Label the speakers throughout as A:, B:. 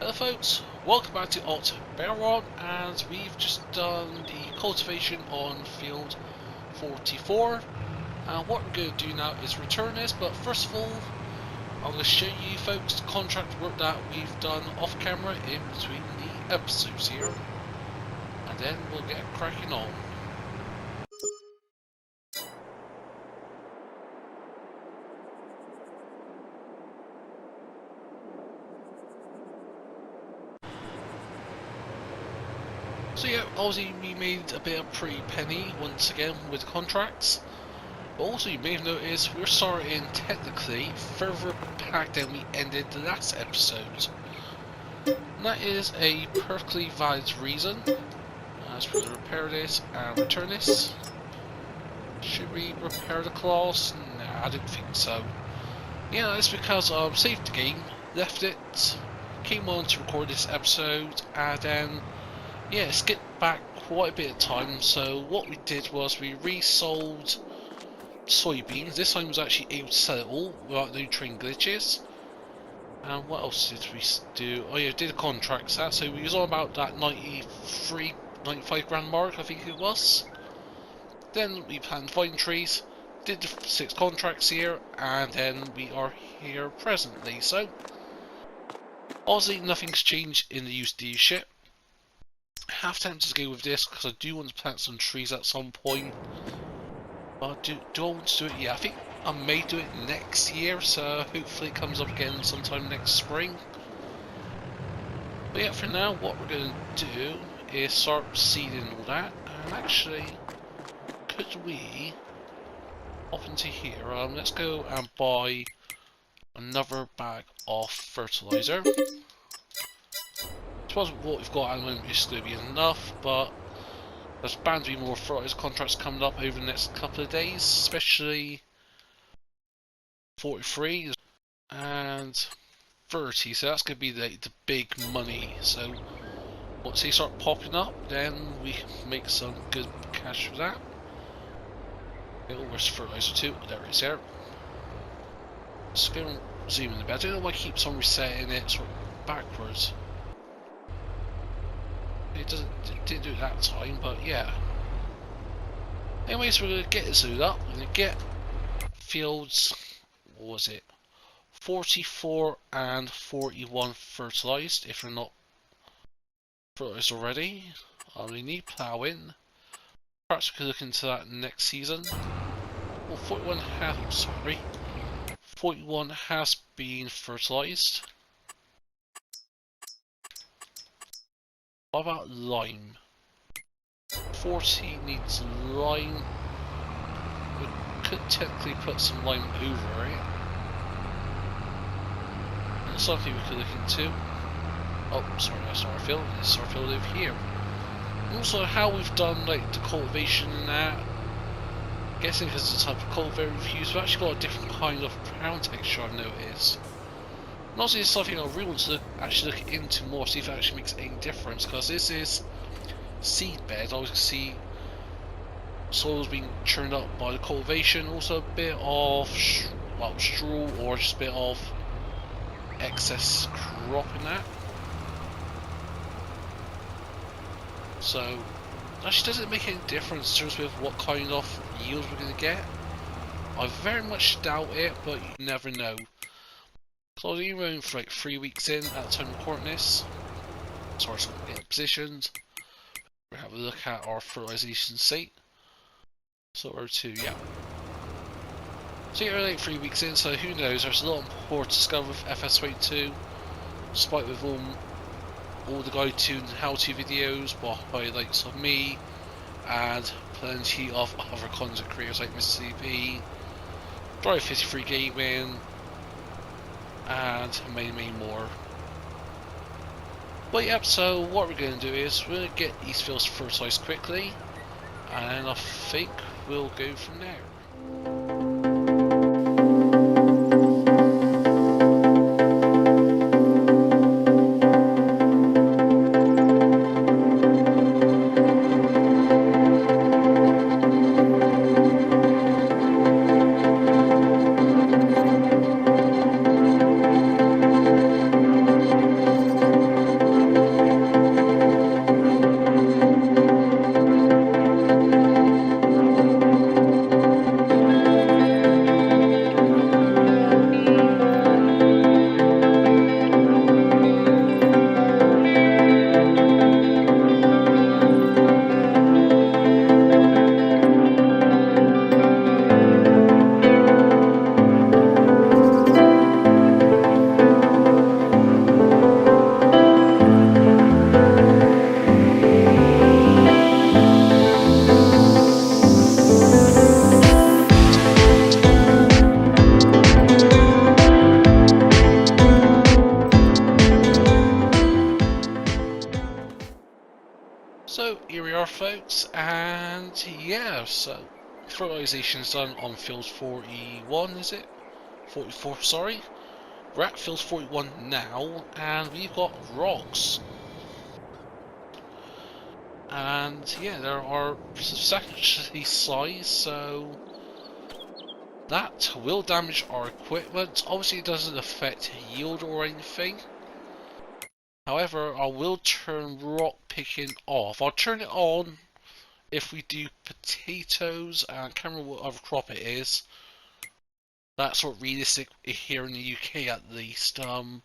A: Hello folks, welcome back to Haut-Beyleron, and we've just done the cultivation on field 44, and what we're going to do now is return this, but first of all I'm going to show you folks the contract work that we've done off camera in between the episodes here, and then we'll get cracking on. So yeah, obviously we made a bit of pretty penny once again with the contracts. But also you may have noticed we're starting technically further back than we ended the last episode. And that is a perfectly valid reason. As we're going to repair this and return this. Should we repair the class? Nah, I don't think so. Yeah, it's because I saved the game, left it, came on to record this episode, and then yeah, skipped back quite a bit of time. So what we did was we resold soybeans. This time was actually able to sell it all without no train glitches. And what else did we do? Oh yeah, did a contract set. So we was on about that 93, 95 grand mark, I think it was. Then we planted vine trees, did the 6 contracts here, and then we are here presently. So obviously nothing's changed in the used dealership. Half tempted to go with this because I do want to plant some trees at some point. But do I want to do it? Yeah, I think I may do it next year, so hopefully it comes up again sometime next spring. But yeah, for now, what we're going to do is start seeding all that. And actually, could we hop into here? Let's go and buy another bag of fertilizer. I suppose what we've got at the moment is going to be enough, but there's bound to be more fertilizer contracts coming up over the next couple of days, especially 43 and 30, so that's going to be the big money. So once they start popping up, then we can make some good cash for that. Okay, where's fertilizer too? There it is there. Let's go and zoom in a bit. I don't know why it keeps on resetting it sort of backwards. It didn't do it that time, but yeah. Anyways, we're going to get it zoomed up. We're going to get fields, what was it? 44 and 41 fertilized, if they're not fertilized already. We need ploughing. Perhaps we could look into that next season. Well, 41 has, sorry. 41 has been fertilized. What about lime? 40 needs lime. We could technically put some lime over it. That's something we could look into. Oh, sorry, that's our field. This is our field over here. Also, how we've done like the cultivation and that. I'm guessing because of the type of cultivator we've used, we've actually got a different kind of ground texture, I've noticed. And also, it's something I really want to actually look into more, see if it actually makes any difference. Because this is seed bed. I always see soil's being churned up by the cultivation. Also, a bit of straw or just a bit of excess crop in that. So, actually doesn't make any difference in terms of what kind of yields we're going to get. I very much doubt it, but you never know. So I was even running for like 3 weeks in at the time of recording this. Sorry, so I'm getting positioned. We'll have a look at our fertilization state. So we're to, yeah. So you're like 3 weeks in, so who knows, there's a lot more to discover with FS22. Despite with all the guide to and how-to videos by likes of me and plenty of other content creators like Mr. CP, Drive 53 Gaming, and many more. But yep, so what we're going to do is we're going to get these fields fertilized quickly, and I think we'll go from there. So here we are, folks, and yeah, so fertilization is done on field 41, is it? 44, sorry. We're at field 41 now, and we've got rocks. And yeah, there are substantially size, so that will damage our equipment. Obviously it doesn't affect yield or anything. However, I will turn rock picking off. I'll turn it on if we do potatoes, and I can't remember what other crop it is. That's sort of realistic here in the UK at least. So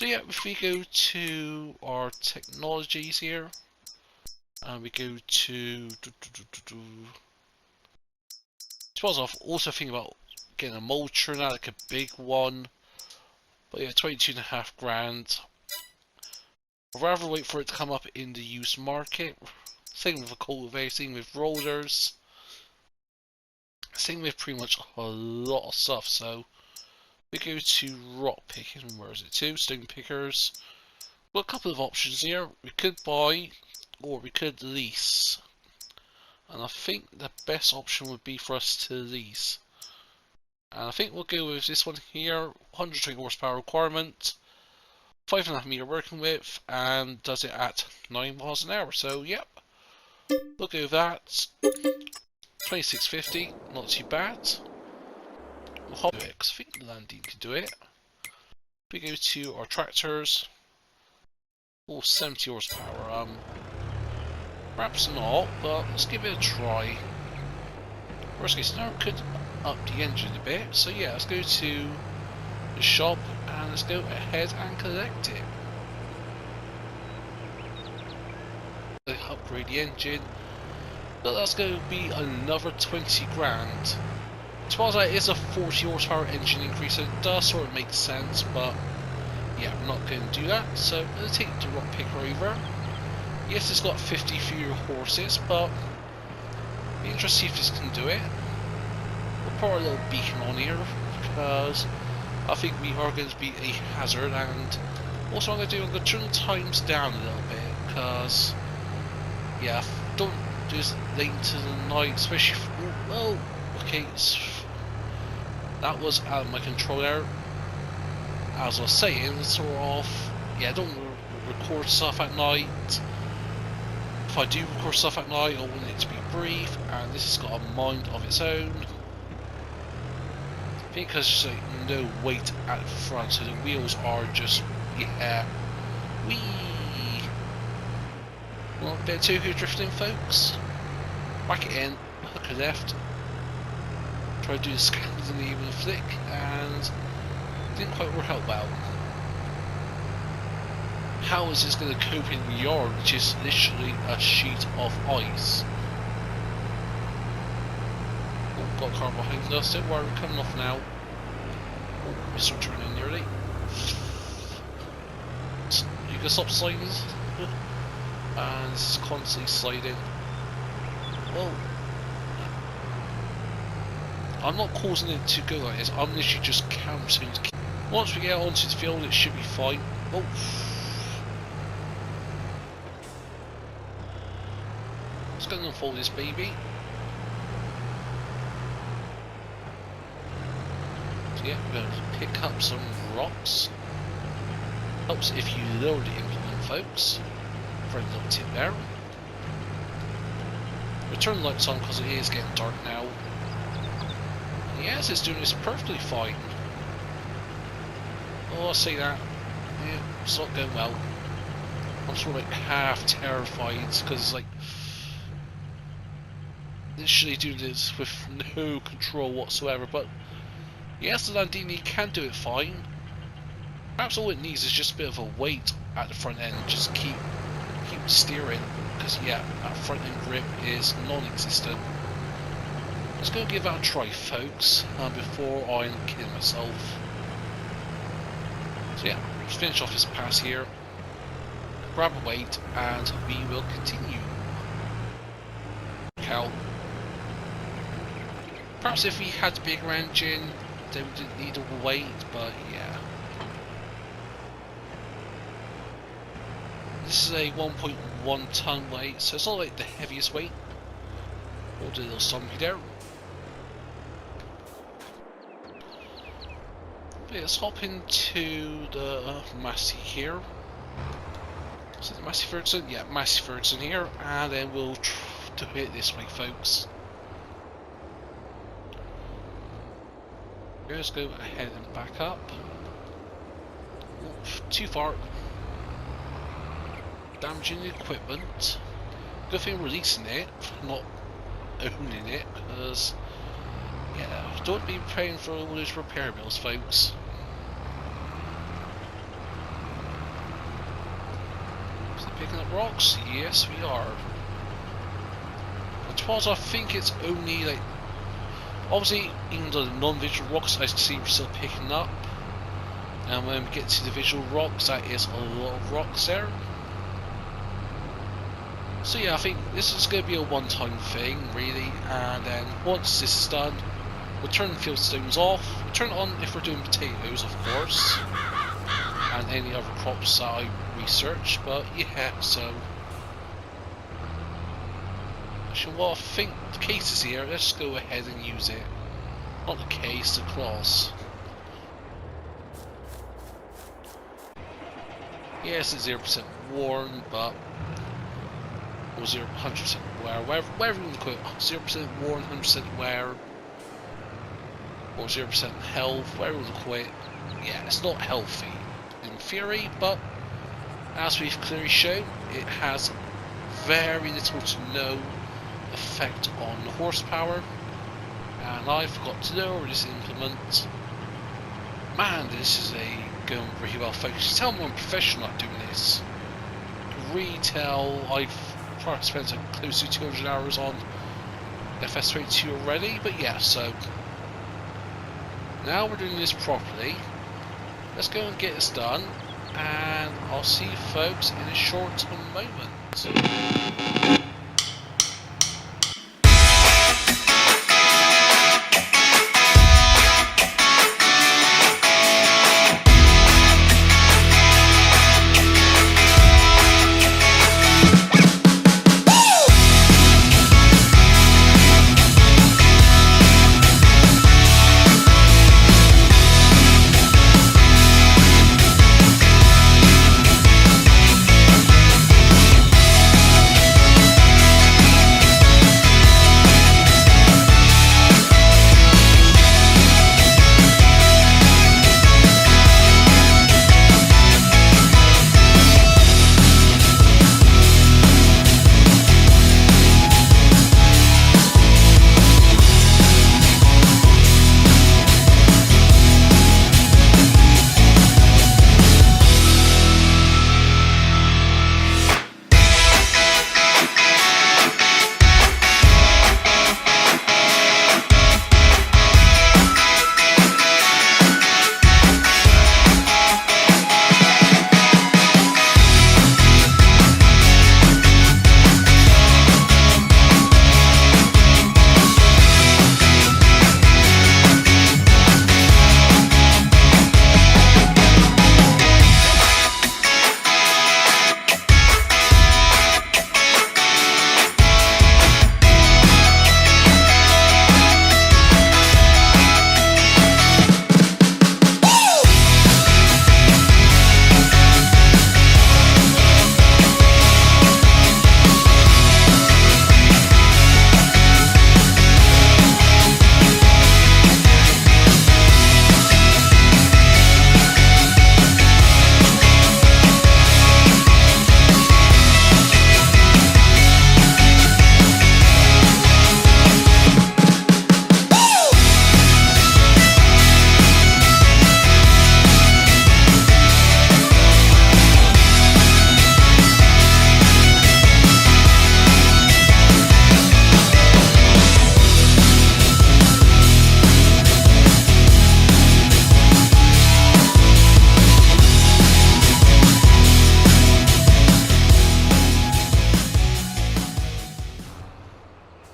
A: yeah, if we go to our technologies here, and we go to suppose I'll also think about getting a mulcher now, like a big one. But yeah, 22.5 grand. I'd rather wait for it to come up in the used market. Same with a cultivator, same with rollers. Same with pretty much a lot of stuff. So we go to rock picking. Where is it to? Stone pickers. Well, a couple of options here. We could buy, or we could lease. And I think the best option would be for us to lease. And I think we'll go with this one here. 120 horsepower requirement. 5.5 meter working width, and does it at 9 miles an hour. So yep, we'll go with that. 2650, not too bad. We'll hop it because I think the Landine can do it. We go to our tractors. Oh, 70 horsepower. Perhaps not, but let's give it a try. Worst case scenario, could up the engine a bit. So yeah, let's go to the shop and let's go ahead and collect it. Upgrade the engine. But that's going to be another 20 grand. As far as that is a 40 horsepower engine increase, so it does sort of make sense, but yeah, I'm not going to do that. So I'm going to take the rock picker over. Yes, it's got 50 fewer horses, but be interested to see if this can do it. We'll put our little beacon on here because I think we are going to be a hazard, and also I'm going to turn the times down a little bit because yeah, don't do this late into the night, especially if, oh, okay, that was out of my control there. As I was saying, sort of, yeah, don't record stuff at night. If I do record stuff at night, I want it to be brief, and this has got a mind of its own. Because there's like no weight at the front, so the wheels are just, yeah, wee. Well, a bit of two-wheel drifting, folks. Whack it in, hook a left. Try to do the Scandinavian flick, and didn't quite work out well. How is this going to cope in the yard, which is literally a sheet of ice? Oh, got a car behind us, don't worry, we're coming off now. Oh, we start turning nearly. You can stop sliding. And this is constantly sliding. Well, I'm not causing it to go like this, I'm literally just counting. Once we get onto the field, it should be fine. Oh. Let's go and unfold this baby. So yeah, we're going to pick up some rocks. Helps if you lower the implement, folks. For a little tip there. We turn the lights on because it is getting dark now. And yes, it's doing this perfectly fine. Oh, I see that. Yeah, it's not going well. I'm sort of like half terrified because it's like literally doing this with no control whatsoever. But yes, the Landini can do it fine. Perhaps all it needs is just a bit of a weight at the front end. Just keep steering, because yeah, that front end grip is non-existent. Let's go give that a try, folks, before I end up killing myself. So yeah, let's finish off this pass here, grab a weight, and we will continue. Cow. Perhaps if we had a bigger engine, then we didn't need a weight, but yeah. this is a 1.1 ton weight, so it's not like the heaviest weight. We'll do a little stompy there. But yeah, let's hop into the Massey here. So the Massey Ferguson, yeah, Massey Ferguson here, and then we'll do it this way, folks. Let's go ahead and back up. Oof, too far. Damaging the equipment. Good thing releasing it, not owning it, because yeah, don't be paying for all those repair bills, folks. Is it picking up rocks? Yes, we are. As I think it's only like, obviously, even though the non-visual rocks I see we're still picking up, and when we get to the visual rocks, that is a lot of rocks there. So yeah, I think this is going to be a one-time thing, really, and then once this is done, we'll turn the fieldstones off. We'll turn it on if we're doing potatoes, of course, and any other crops that I research, but yeah, so... Actually, what I think the case is here, let's go ahead and use it. Not the case, the claws. Yes, it's 0% worn, but... or 100% wear, whatever you want to call it, 0% worn, 100% wear, or 0% health, whatever you want to call it. Yeah, it's not healthy in theory, but as we've clearly shown, it has very little to no effect on the horsepower, and I forgot to lower this implement. Man, this is going really well, folks. Tell me I'm professional at doing this. Retail, I've probably spent close to 200 hours on FS22 already, but yeah, so now we're doing this properly. Let's go and get this done, and I'll see you folks in a short moment.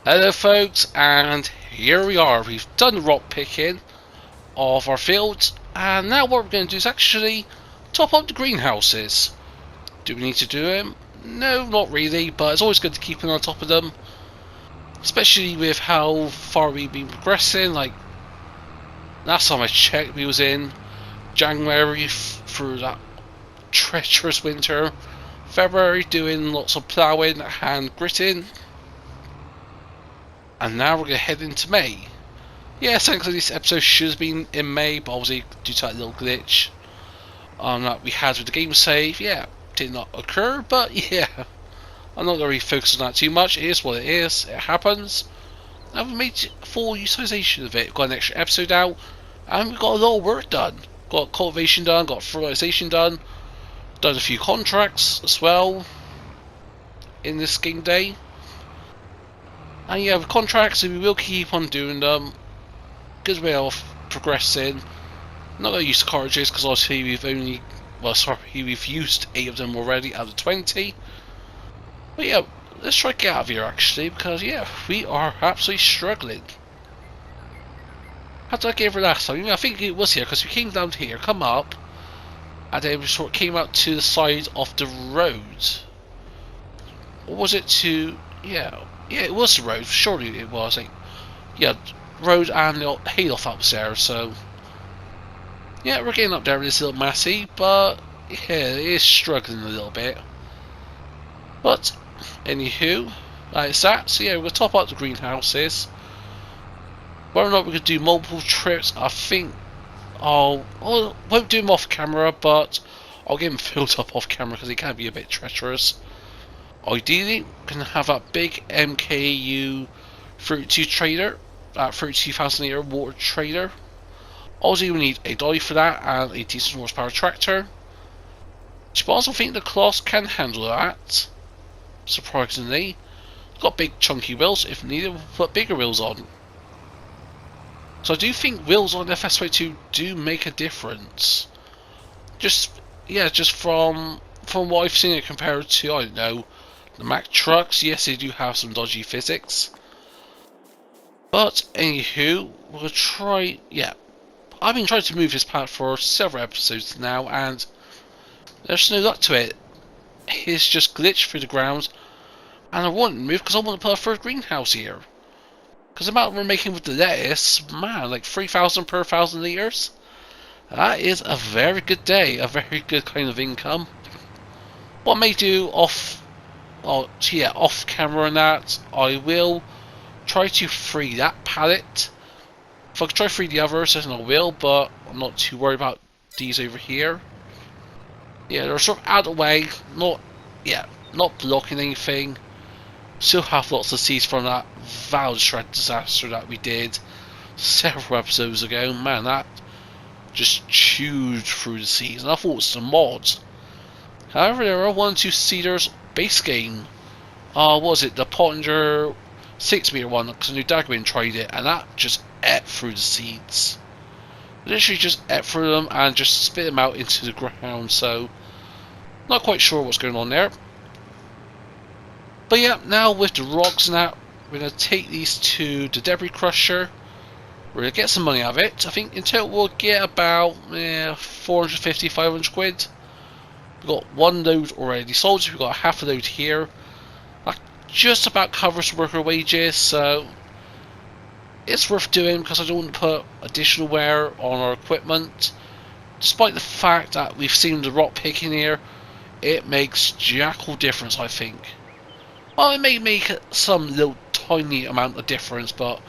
A: Hello folks, and here we are. We've done the rock picking of our fields, and now what we're going to do is actually top up the greenhouses. Do we need to do them? No, not really, but it's always good to keep on top of them. Especially with how far we've been progressing. Like, last time I checked, we was in January through that treacherous winter. February doing lots of ploughing and gritting. And now we're going to head into May. Yeah, thankfully this episode should have been in May, but obviously due to that little glitch that we had with the game save, yeah, did not occur, but yeah. I'm not going to really focus on that too much. It is what it is. It happens. And we made full utilisation of it. Got an extra episode out. And we got a lot of work done. Got cultivation done. Got fertilisation done. Done a few contracts as well. In this game day. And yeah, with contracts, we will keep on doing them. Good way of progressing. Not going to use cartridges because obviously we've only... Well, sorry, we've used 8 of them already out of 20. But yeah, let's try to get out of here actually, because yeah, we are absolutely struggling. How did I get over last time? I think it was here, because we came down here, come up, and then we sort of came out to the side of the road. Or was it to... Yeah, it was the road, surely it was. Like, yeah, road and the hayloft up there, so... Yeah, we're getting up there with this little Massey, but yeah, it is struggling a little bit. But, anywho, like that. So yeah, we'll top up the greenhouses. Whether or not we could do multiple trips, I think I won't do them off camera, but I'll get them filled up off camera because they can be a bit treacherous. Ideally, we're going to have that big MKU 32 trader, that 32,000 litre water trader. Also, we need a dolly for that and a decent horsepower tractor. But I also think the Class can handle that. Surprisingly, got big chunky wheels. If needed, we'll put bigger wheels on. So I do think wheels on FS22 do make a difference. Just from what I've seen it compared to, I don't know, the Mack trucks. Yes, they do have some dodgy physics. But anywho, we'll try. Yeah, I've been trying to move this part for several episodes now, and there's no luck to it. It's just glitched through the ground, and I want to move because I want to put a third greenhouse here. Because the amount we're making with the lettuce, man, like 3,000 per 1,000 litres. That is a very good day, a very good kind of income. What I may do off camera and that, I will try to free that pallet. If I could try to free the others, then I will, but I'm not too worried about these over here. Yeah, they're sort of out of the way, not blocking anything. Still have lots of seeds from that Val Shred disaster that we did several episodes ago. Man, that just chewed through the seeds, and I thought it was some mods. However, there are 1 and 2 seeders base game. What was it? The Pottinger 6-meter one, because I knew Dagwin tried it, and that just ate through the seeds. Literally just ate through them and just spit them out into the ground, so not quite sure what's going on there. But yeah, now with the rocks and that, we're going to take these to the debris crusher. We're going to get some money out of it. I think in total we'll get about 450, 500 quid. We've got 1 load already sold, so we've got half a load here. That just about covers worker wages, so it's worth doing because I don't want to put additional wear on our equipment. Despite the fact that we've seen the rock picking here, it makes jackal difference, I think. Well, it may make some little tiny amount of difference, but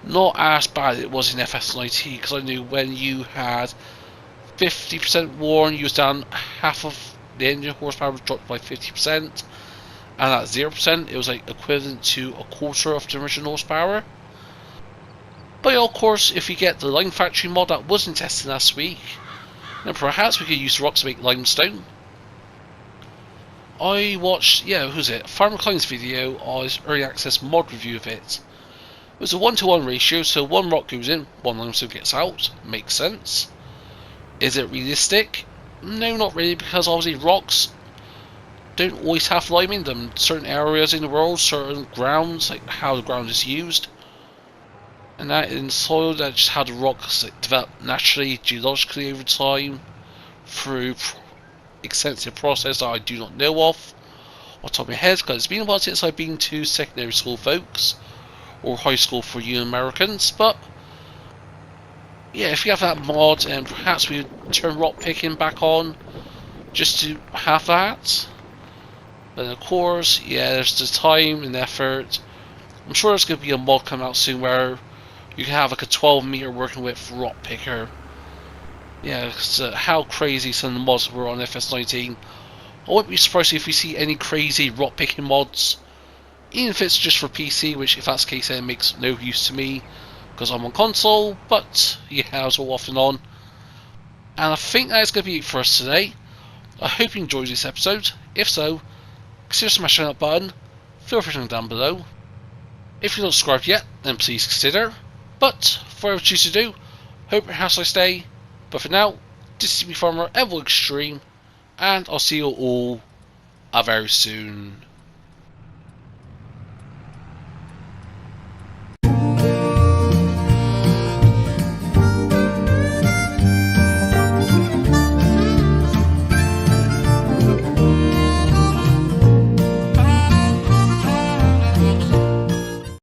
A: not as bad as it was in FS90, because I knew when you had 50% worn, you was down half of the engine horsepower was dropped by 50%, and at 0% it was like equivalent to a quarter of the original horsepower. But of course, if we get the lime factory mod that wasn't tested last week, then perhaps we could use the rocks to make limestone. I watched, who's it? Farmer Klein's video on his early access mod review of it. It was a 1-to-1 ratio, so 1 rock goes in, 1 limestone gets out. Makes sense. Is it realistic? No, not really, because obviously rocks don't always have lime in them. Certain areas in the world, certain grounds, like how the ground is used, and that in soil, that's just how the rocks develop naturally, geologically over time, through extensive process that I do not know of top of my head, because it's been a while since I've been to secondary school, folks, or high school for you Americans. But yeah, if you have that mod, and perhaps we would turn rock picking back on just to have that. But of course, yeah, there's the time and effort. I'm sure there's going to be a mod coming out soon where you can have like a 12-meter working width rock picker. Yeah, cause, how crazy some of the mods were on FS19. I wouldn't be surprised if we see any crazy rock picking mods, even if it's just for PC, which if that's the case then it makes no use to me because I'm on console. But yeah, I was all off and on. And I think that's going to be it for us today. I hope you enjoyed this episode. If so, consider smashing that button, feel free to comment down below. If you're not subscribed yet, then please consider. But for whatever you choose to do, hope your house I stay. But for now, this is me farmer EnvoyXtreme, and I'll see you all very soon.